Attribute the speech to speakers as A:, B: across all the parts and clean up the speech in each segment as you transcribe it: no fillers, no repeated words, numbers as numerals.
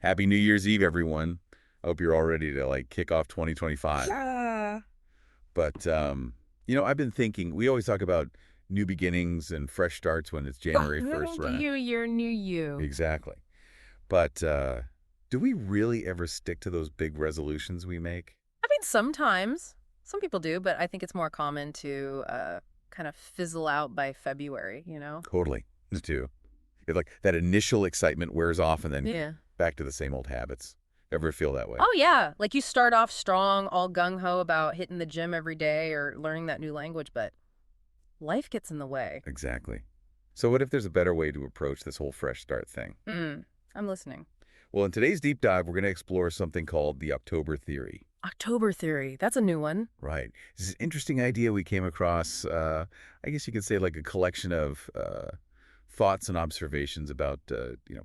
A: Happy New Year's Eve, everyone. I hope you're all ready to kick off 2025.
B: Yeah.
A: But I've been thinking, we always talk about new beginnings and fresh starts when it's January 1st, right?
B: New year, new you.
A: Exactly. But do we really ever stick to those big resolutions we make?
B: I mean, sometimes. Some people do, but I think it's more common to kind of fizzle out by February, you know?
A: Totally. Me too. It's like that initial excitement wears off and then
B: Yeah.
A: back to the same old habits. Ever feel that way?
B: Oh, yeah. Like you start off strong, all gung-ho about hitting the gym every day or learning that new language, but life gets in the way.
A: Exactly. So what if there's a better way to approach this whole fresh start thing?
B: I'm listening.
A: Well, in today's deep dive, we're going to explore something called the October theory.
B: October theory. That's a new one.
A: Right. This is an interesting idea we came across. I guess you could say like a collection of thoughts and observations about,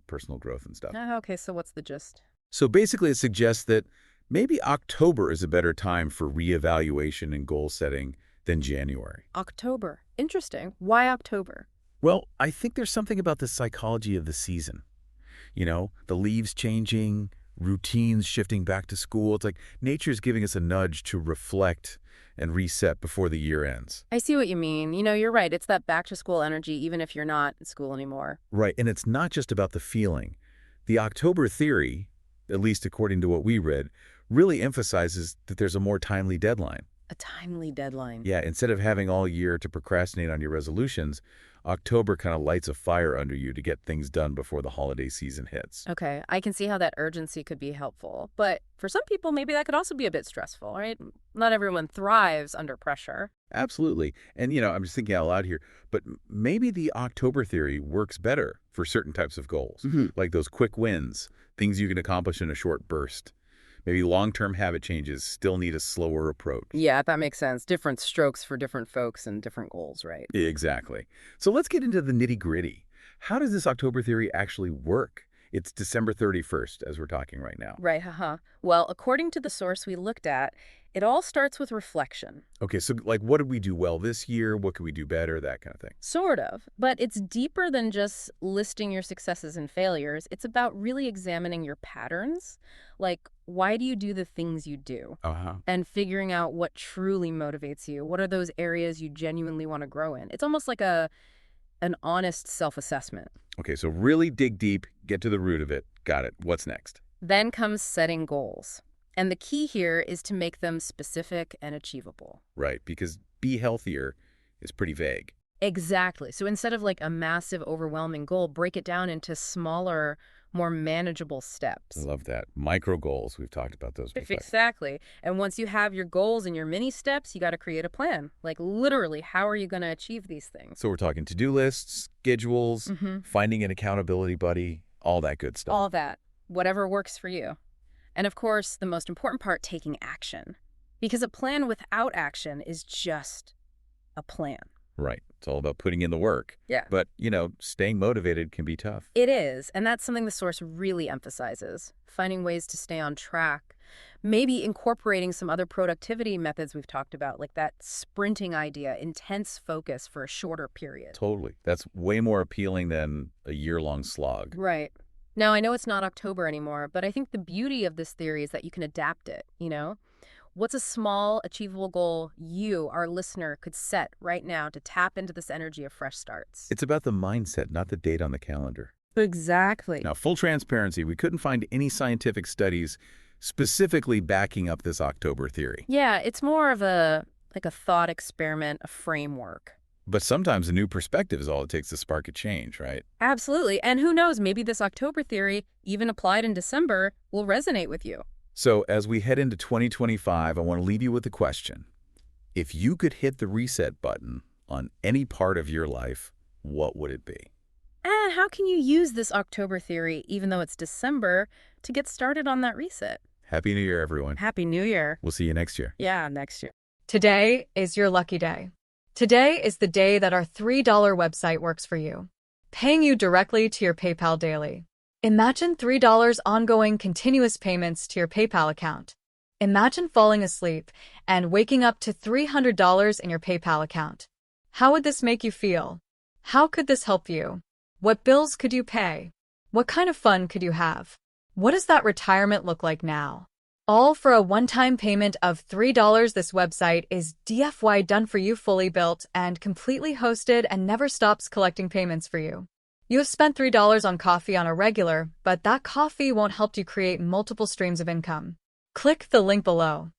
A: personal growth and stuff.
B: Okay, so what's the gist?
A: So basically, it suggests that maybe October is a better time for reevaluation and goal setting than January.
B: October. Interesting. Why October?
A: Well, I think there's something about the psychology of the season. The leaves changing, routines shifting back to school. It's like nature's giving us a nudge to reflect and reset before the year ends.
B: I see what you mean. You're right. It's that back-to-school energy, even if you're not in school anymore.
A: Right, and it's not just about the feeling. The October theory, at least according to what we read, really emphasizes that there's a more timely deadline.
B: A timely deadline.
A: Yeah, instead of having all year to procrastinate on your resolutions, October kind of lights a fire under you to get things done before the holiday season hits.
B: Okay, I can see how that urgency could be helpful. But for some people, maybe that could also be a bit stressful, right? Not everyone thrives under pressure.
A: Absolutely. And, I'm just thinking out loud here, but maybe the October theory works better for certain types of goals, like those quick wins, things you can accomplish in a short burst. Maybe long-term habit changes still need a slower approach.
B: Yeah, that makes sense. Different strokes for different folks and different goals, right?
A: Exactly. So let's get into the nitty-gritty. How does this October theory actually work? It's December 31st, as we're talking right now.
B: Right, haha. Well, according to the source we looked at, it all starts with reflection.
A: Okay, so what did we do well this year? What could we do better? That kind of thing.
B: Sort of. But it's deeper than just listing your successes and failures. It's about really examining your patterns. Like, why do you do the things you do? And figuring out what truly motivates you. What are those areas you genuinely want to grow in? It's almost like an honest self-assessment.
A: Okay, so really dig deep, get to the root of it. Got it. What's next?
B: Then comes setting goals. And the key here is to make them specific and achievable.
A: Right, because be healthier is pretty vague.
B: Exactly. So instead of like a massive, overwhelming goal, break it down into smaller, more manageable steps.
A: I love that. Micro goals, we've talked about those before.
B: Exactly. And once you have your goals and your mini steps, you got to create a plan. Like literally, how are you going to achieve these things?
A: So we're talking to-do lists, schedules, finding an accountability buddy, all that good stuff.
B: All that. Whatever works for you. And of course, the most important part, taking action. Because a plan without action is just a plan.
A: Right. It's all about putting in the work.
B: Yeah.
A: But, staying motivated can be tough.
B: It is. And that's something the source really emphasizes. Finding ways to stay on track. Maybe incorporating some other productivity methods we've talked about, like that sprinting idea, intense focus for a shorter period.
A: Totally. That's way more appealing than a year-long slog.
B: Right. Now, I know it's not October anymore, but I think the beauty of this theory is that you can adapt it, What's a small, achievable goal you, our listener, could set right now to tap into this energy of fresh starts?
A: It's about the mindset, not the date on the calendar.
B: Exactly.
A: Now, full transparency, we couldn't find any scientific studies specifically backing up this October theory.
B: Yeah, it's more of a thought experiment, a framework.
A: But sometimes a new perspective is all it takes to spark a change, right?
B: Absolutely. And who knows, maybe this October theory, even applied in December, will resonate with you.
A: So as we head into 2025, I want to leave you with a question. If you could hit the reset button on any part of your life, what would it be?
B: And how can you use this October theory, even though it's December, to get started on that reset?
A: Happy New Year, everyone.
B: Happy New Year.
A: We'll see you next year.
B: Yeah, next year.
C: Today is your lucky day. Today is the day that our $3 website works for you, paying you directly to your PayPal daily. Imagine $3 ongoing continuous payments to your PayPal account. Imagine falling asleep and waking up to $300 in your PayPal account. How would this make you feel? How could this help you? What bills could you pay? What kind of fun could you have? What does that retirement look like now? All for a one-time payment of $3. This website is DFY done for you, fully built and completely hosted, and never stops collecting payments for you. You have spent $3 on coffee on a regular, but that coffee won't help you create multiple streams of income. Click the link below.